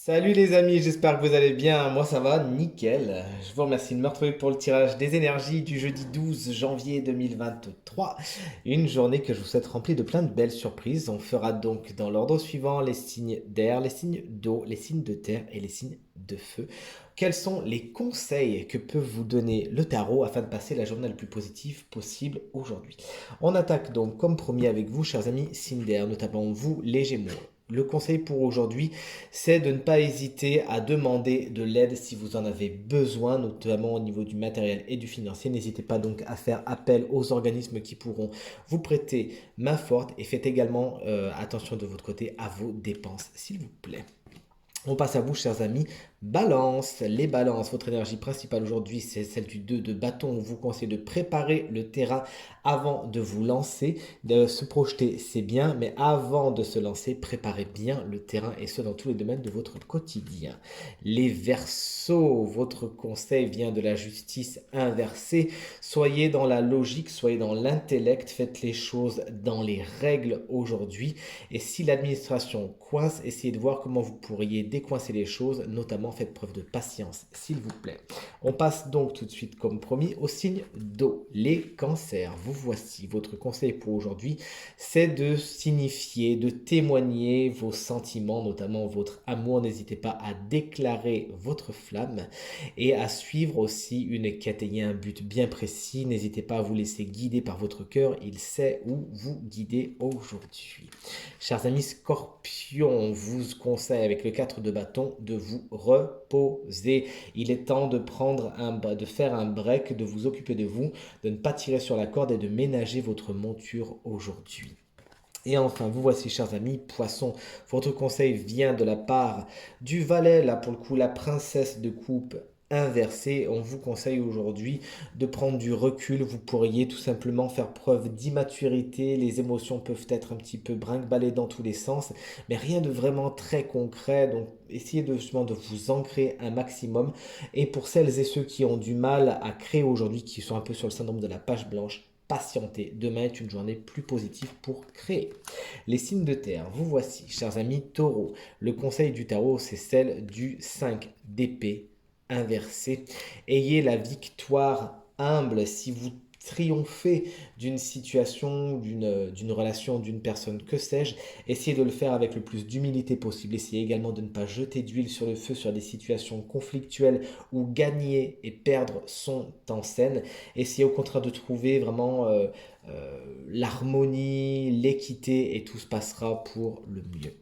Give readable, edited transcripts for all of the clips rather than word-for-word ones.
Salut les amis, j'espère que vous allez bien. Moi ça va, nickel. Je vous remercie de me retrouver pour le tirage des énergies du jeudi 12 janvier 2023. Une journée que je vous souhaite remplie de plein de belles surprises. On fera donc dans l'ordre suivant les signes d'air, les signes d'eau, les signes de terre et les signes de feu. Quels sont les conseils que peut vous donner le tarot afin de passer la journée la plus positive possible aujourd'hui? On attaque donc comme promis avec vous, chers amis, signes d'air, notamment vous, les Gémeaux. Le conseil pour aujourd'hui, c'est de ne pas hésiter à demander de l'aide si vous en avez besoin, notamment au niveau du matériel et du financier. N'hésitez pas donc à faire appel aux organismes qui pourront vous prêter main forte et faites également attention de votre côté à vos dépenses, s'il vous plaît. On passe à vous, chers amis. Balance, les balances. Votre énergie principale aujourd'hui, c'est celle du 2 de bâton. On vous conseille de préparer le terrain avant de vous lancer. De se projeter, c'est bien, mais avant de se lancer, préparez bien le terrain et ce dans tous les domaines de votre quotidien. Les verseaux, votre conseil vient de la justice inversée. Soyez dans la logique, soyez dans l'intellect, faites les choses dans les règles aujourd'hui. Et si l'administration coince, essayez de voir comment vous pourriez décoincer les choses, notamment faites preuve de patience, s'il vous plaît. On passe donc tout de suite, comme promis, au signe d'eau, les cancers. Vous voici. Votre conseil pour aujourd'hui, c'est de signifier, de témoigner vos sentiments, notamment votre amour. N'hésitez pas à déclarer votre flamme et à suivre aussi une quête ayant un but bien précis. N'hésitez pas à vous laisser guider par votre cœur. Il sait où vous guider aujourd'hui. Chers amis scorpions, on vous conseille avec le 4 de bâton de vous reposer. Il est temps de faire un break, de vous occuper de vous, de ne pas tirer sur la corde et de ménager votre monture aujourd'hui. Et enfin, vous voici, chers amis, poissons. Votre conseil vient de la part du valet, là pour le coup, la princesse de coupe inversée. On vous conseille aujourd'hui de prendre du recul. Vous pourriez tout simplement faire preuve d'immaturité. Les émotions peuvent être un petit peu brinque-ballées dans tous les sens, mais rien de vraiment très concret. Donc, essayez justement de vous ancrer un maximum. Et pour celles et ceux qui ont du mal à créer aujourd'hui, qui sont un peu sur le syndrome de la page blanche, patienter. Demain est une journée plus positive pour créer. Les signes de terre, vous voici, chers amis taureaux. Le conseil du tarot, c'est celle du 5 d'épée inversé. Ayez la victoire humble si vous triompher d'une situation, d'une relation, d'une personne, que sais-je, essayez de le faire avec le plus d'humilité possible. Essayez également de ne pas jeter d'huile sur le feu sur des situations conflictuelles où gagner et perdre sont en scène. Essayez au contraire de trouver vraiment l'harmonie, l'équité et tout se passera pour le mieux.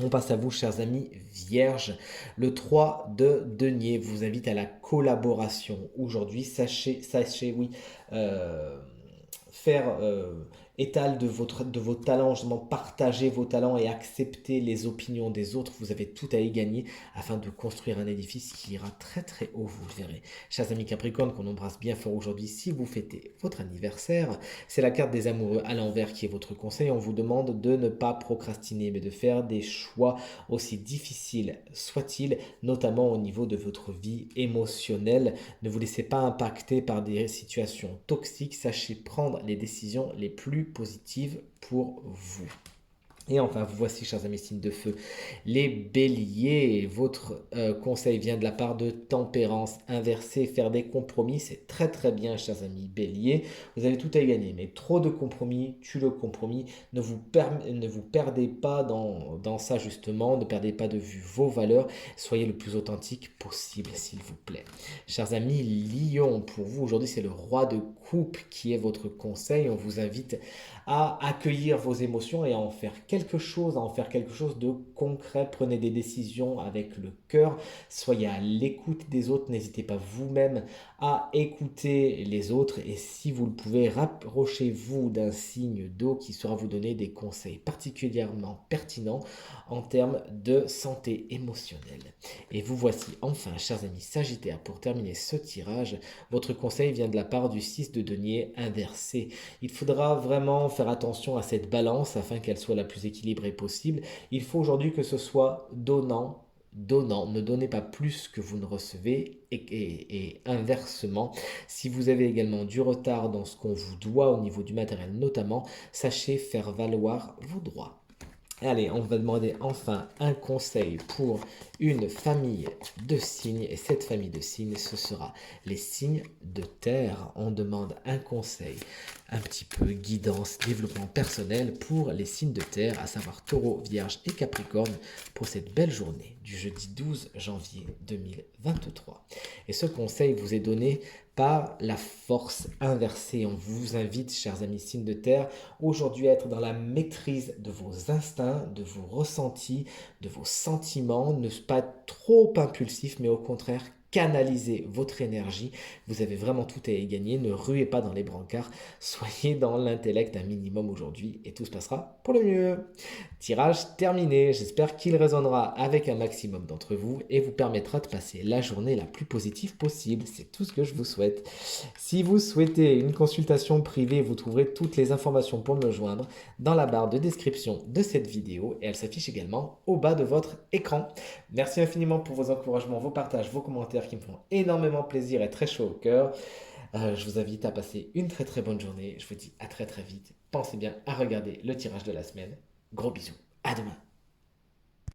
On passe à vous, chers amis vierges. Le 3 de denier vous invite à la collaboration. Aujourd'hui, sachez, oui, euh, faire étal de vos talents, justement partager vos talents et accepter les opinions des autres. Vous avez tout à y gagner afin de construire un édifice qui ira très très haut, vous le verrez. Chers amis Capricorne, qu'on embrasse bien fort aujourd'hui, si vous fêtez votre anniversaire, c'est la carte des amoureux à l'envers qui est votre conseil. On vous demande de ne pas procrastiner, mais de faire des choix aussi difficiles soient-ils, notamment au niveau de votre vie émotionnelle. Ne vous laissez pas impacter par des situations toxiques. Sachez prendre les décisions les plus positives pour vous. Et enfin, vous voici, chers amis signes de feu, les béliers. Votre conseil vient de la part de tempérance inversée. Faire des compromis, c'est très très bien, chers amis béliers. Vous avez tout à y gagner, mais trop de compromis tue le compromis. Ne vous perdez pas dans ça, justement. Ne perdez pas de vue vos valeurs. Soyez le plus authentique possible, s'il vous plaît. Chers amis lions, pour vous, aujourd'hui, c'est le roi de coupe qui est votre conseil. On vous invite à accueillir vos émotions et à en faire quelque chose, à en faire quelque chose de concret. Prenez des décisions avec le cœur, soyez à l'écoute des autres, n'hésitez pas vous-même à écouter les autres et si vous le pouvez, rapprochez-vous d'un signe d'eau qui saura vous donner des conseils particulièrement pertinents en termes de santé émotionnelle. Et vous voici enfin, chers amis Sagittaires, pour terminer ce tirage, votre conseil vient de la part du 6 de denier inversé. Il faudra vraiment faire attention à cette balance afin qu'elle soit la plus équilibrée possible. Il faut aujourd'hui que ce soit donnant, donnant. Ne donnez pas plus que vous ne recevez et inversement. Si vous avez également du retard dans ce qu'on vous doit au niveau du matériel notamment, sachez faire valoir vos droits. Allez, on va demander enfin un conseil pour une famille de signes. Et cette famille de signes, ce sera les signes de terre. On demande un conseil, un petit peu guidance, développement personnel pour les signes de terre, à savoir Taureau, Vierge et Capricorne, pour cette belle journée du jeudi 12 janvier 2023. Et ce conseil vous est donné par la force inversée. On vous invite, chers amis signes de terre, aujourd'hui à être dans la maîtrise de vos instincts, de vos ressentis, de vos sentiments, ne pas être trop impulsif, mais au contraire canaliser votre énergie. Vous avez vraiment tout à y gagner. Ne ruez pas dans les brancards. Soyez dans l'intellect un minimum aujourd'hui et tout se passera pour le mieux. Tirage terminé. J'espère qu'il résonnera avec un maximum d'entre vous et vous permettra de passer la journée la plus positive possible. C'est tout ce que je vous souhaite. Si vous souhaitez une consultation privée, vous trouverez toutes les informations pour me joindre dans la barre de description de cette vidéo et elle s'affiche également au bas de votre écran. Merci infiniment pour vos encouragements, vos partages, vos commentaires qui me font énormément plaisir et très chaud au cœur. Je vous invite à passer une très très bonne journée. Je vous dis à très très vite. Pensez bien à regarder le tirage de la semaine. Gros bisous. À demain.